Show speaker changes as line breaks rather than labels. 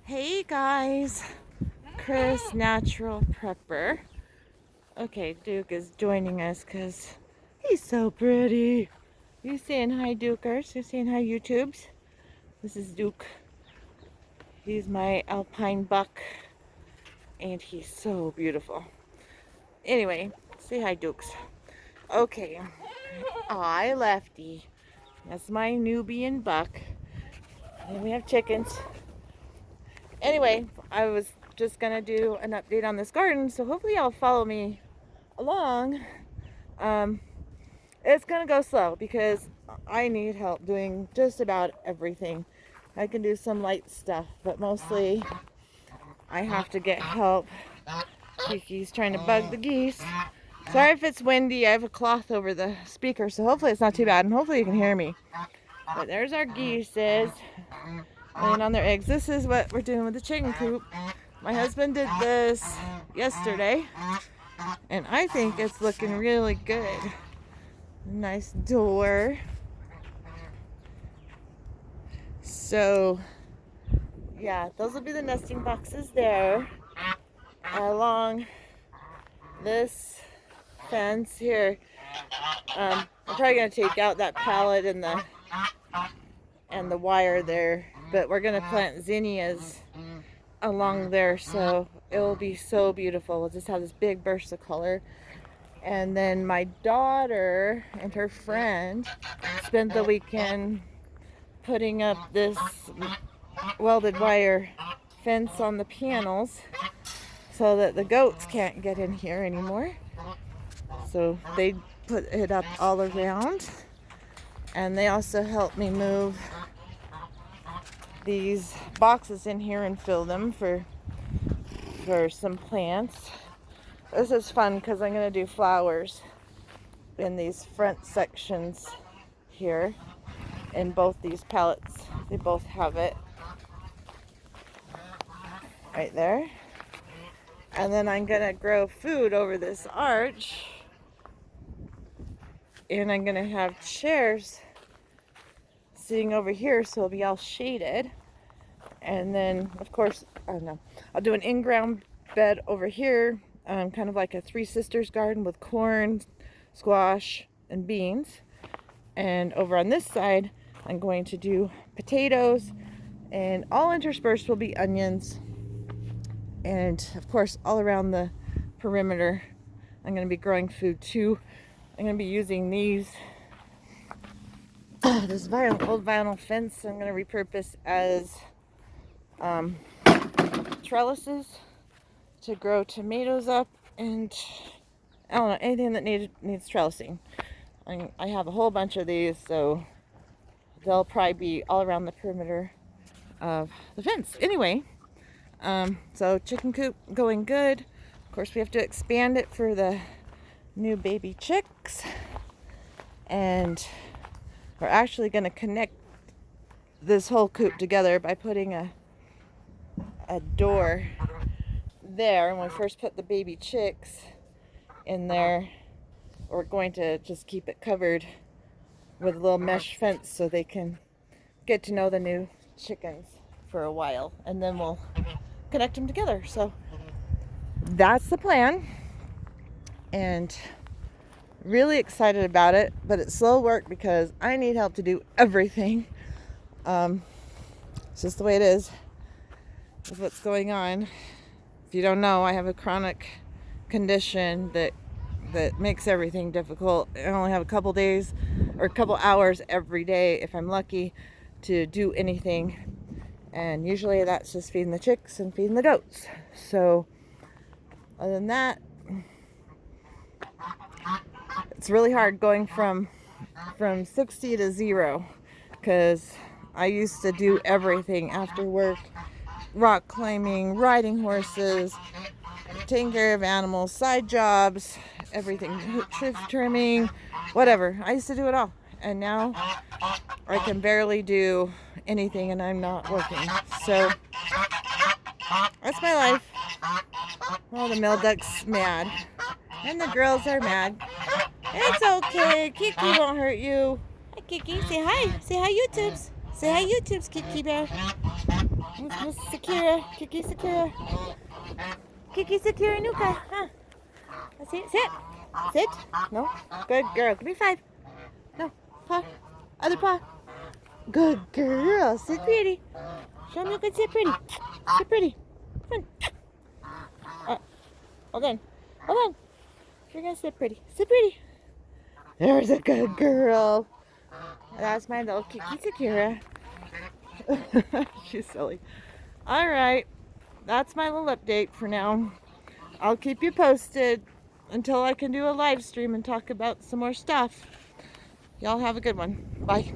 Hey guys, Chris, natural prepper. Okay, Duke is joining us because he's so pretty. You saying hi, Dukers? You saying hi, YouTubes? This is Duke. He's my alpine buck, and he's so beautiful. Anyway, say hi, Dukes. Okay, I Lefty. That's my Nubian buck. And we have chickens. Anyway, I was just gonna do an update on this garden, so hopefully y'all follow me along. It's gonna go slow because I need help doing just about everything. I can do some light stuff, but mostly I have to get help. Kiki's trying to bug the geese. Sorry if it's windy. I have a cloth over the speaker, so hopefully it's not too bad, and hopefully you can hear me. But there's our geese laying on their eggs. This is what we're doing with the chicken coop. My husband did this yesterday, and I think it's looking really good. Nice door. So, yeah, those will be the nesting boxes there. Along this fence here, I'm probably going to take out that pallet and the wire there, but we're going to plant zinnias along there, so it will be so beautiful. We'll just have this big burst of color. And then my daughter and her friend spent the weekend putting up this welded wire fence on the panels so that the goats can't get in here anymore. So they put it up all around, and they also helped me move these boxes in here and fill them for some plants. This is fun because I'm going to do flowers in these front sections here in both these pallets. They both have it right there. And then I'm going to grow food over this arch. And I'm going to have chairs sitting over here so it'll be all shaded. And then, of course, I don't know, I'll do an in-ground bed over here. Kind of like a Three Sisters garden with corn, squash, and beans. And over on this side, I'm going to do potatoes, and all interspersed will be onions. And of course, all around the perimeter, I'm going to be growing food too. I'm going to be using this old vinyl fence I'm going to repurpose as trellises to grow tomatoes up, and I don't know, anything that needs trellising. I have a whole bunch of these, so they'll probably be all around the perimeter of the fence. Anyway, so chicken coop going good. Of course, we have to expand it for the new baby chicks, and we're actually going to connect this whole coop together by putting a door there. When we first put the baby chicks in there, we're going to just keep it covered with a little mesh fence so they can get to know the new chickens for a while, and then we'll connect them together. So that's the plan, and really excited about it, but it's slow work because I need help to do everything. It's just the way it is with what's going on. If you don't know, I have a chronic condition that makes everything difficult. I only have a couple days or a couple hours every day, if I'm lucky, to do anything. And usually that's just feeding the chicks and feeding the goats. So other than that, it's really hard going from 60 to 0, because I used to do everything after work: rock climbing, riding horses, taking care of animals, side jobs, everything, tree trimming, whatever. I used to do it all, and now I can barely do anything, and I'm not working. So that's my life. Oh, the male duck's mad, and the girls are mad. It's okay. Kiki won't hurt you. Hi, Kiki. Say hi. Say hi, YouTubes. Say hi, YouTubes, Kiki Bear. Miss Sakura. Kiki Sakura. Kiki Sakura Nuka. Huh? Sit. Sit. Sit. No. Good girl. Give me 5. No. Paw. Other paw. Good girl. Sit pretty. Show me you can sit pretty. Sit pretty. Come on. Hold on. Hold on. You're going to sit pretty. Sit pretty. There's a good girl. That's my little Kiki Sakura. She's silly. Alright. That's my little update for now. I'll keep you posted until I can do a live stream and talk about some more stuff. Y'all have a good one. Bye.